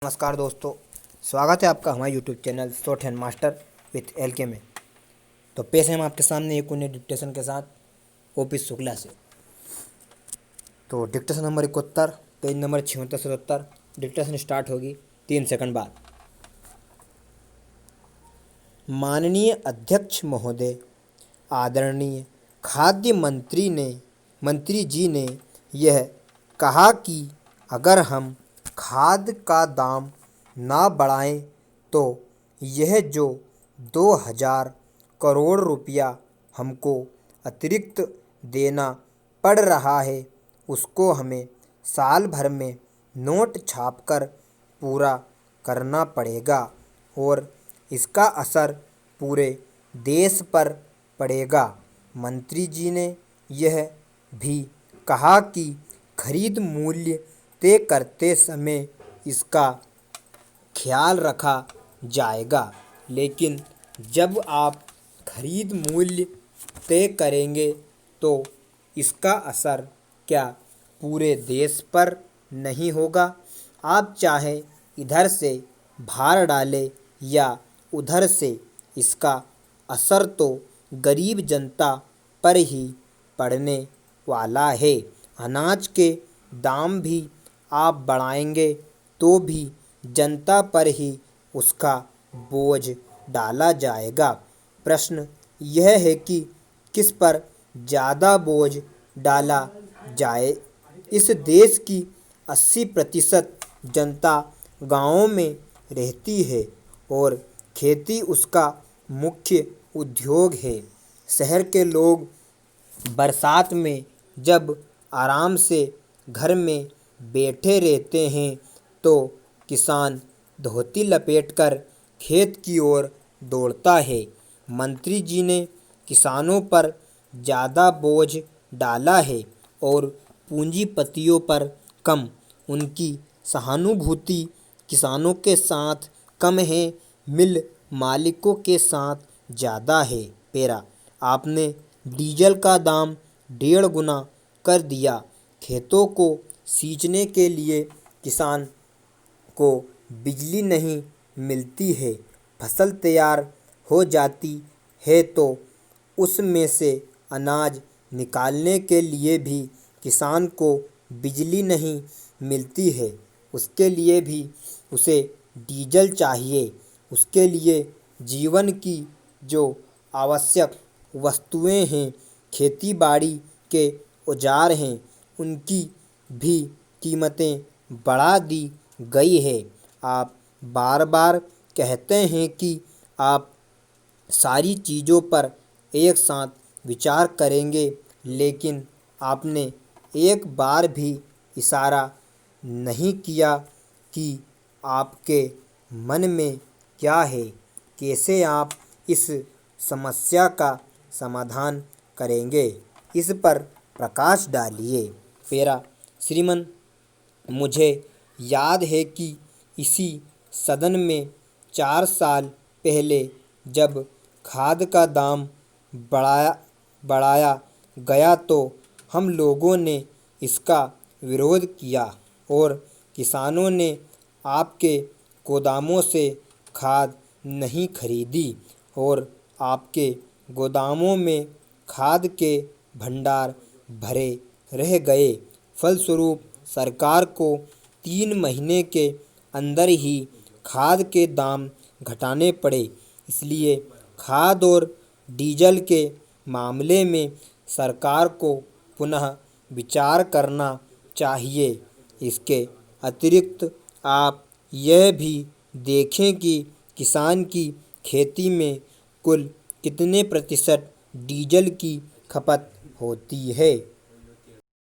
नमस्कार दोस्तों, स्वागत है आपका हमारे YouTube channel short hand master with LK में। तो पेश है हम आपके सामने एक उन्हें डिक्टेशन के साथ ओपी शुक्ला से। तो डिक्टेशन नंबर 71, पेज नंबर 76 से 77। डिक्टेशन स्टार्ट होगी 3 सेकंड बाद। माननीय अध्यक्ष महोदय, आदरणीय खाद्य मंत्री जी ने यह कहा कि अगर हम खाद का दाम ना बढ़ाएं तो यह जो 2000 करोड़ रुपया हमको अतिरिक्त देना पड़ रहा है उसको हमें साल भर में नोट छापकर पूरा करना पड़ेगा और इसका असर पूरे देश पर पड़ेगा। मंत्री जी ने यह भी कहा कि खरीद मूल्य तय करते समय इसका ख्याल रखा जाएगा, लेकिन जब आप खरीद मूल्य तय करेंगे तो इसका असर क्या पूरे देश पर नहीं होगा? आप चाहे इधर से भार डालें या उधर से, इसका असर तो गरीब जनता पर ही पड़ने वाला है। अनाज के दाम भी आप बढ़ाएंगे तो भी जनता पर ही उसका बोझ डाला जाएगा। प्रश्न यह है कि किस पर ज़्यादा बोझ डाला जाए। इस देश की 80% जनता गाँवों में रहती है और खेती उसका मुख्य उद्योग है। शहर के लोग बरसात में जब आराम से घर में बैठे रहते हैं तो किसान धोती लपेटकर खेत की ओर दौड़ता है। मंत्री जी ने किसानों पर ज़्यादा बोझ डाला है और पूंजीपतियों पर कम। उनकी सहानुभूति किसानों के साथ कम है, मिल मालिकों के साथ ज़्यादा है। पेरा, आपने डीजल का दाम 1.5 गुना कर दिया। खेतों को सींचने के लिए किसान को बिजली नहीं मिलती है। फसल तैयार हो जाती है तो उसमें से अनाज निकालने के लिए भी किसान को बिजली नहीं मिलती है। उसके लिए भी उसे डीजल चाहिए। उसके लिए जीवन की जो आवश्यक वस्तुएं हैं, खेती बाड़ी के औजार हैं, उनकी भी कीमतें बढ़ा दी गई है। आप बार बार कहते हैं कि आप सारी चीज़ों पर एक साथ विचार करेंगे, लेकिन आपने एक बार भी इशारा नहीं किया कि आपके मन में क्या है। कैसे आप इस समस्या का समाधान करेंगे, इस पर प्रकाश डालिए। पेरा, श्रीमान, मुझे याद है कि इसी सदन में 4 साल पहले जब खाद का दाम बढ़ाया गया तो हम लोगों ने इसका विरोध किया और किसानों ने आपके गोदामों से खाद नहीं खरीदी और आपके गोदामों में खाद के भंडार भरे रह गए। फलस्वरूप सरकार को 3 महीने के अंदर ही खाद के दाम घटाने पड़े। इसलिए खाद और डीजल के मामले में सरकार को पुनः विचार करना चाहिए। इसके अतिरिक्त आप यह भी देखें कि किसान की खेती में कुल कितने प्रतिशत डीजल की खपत होती है।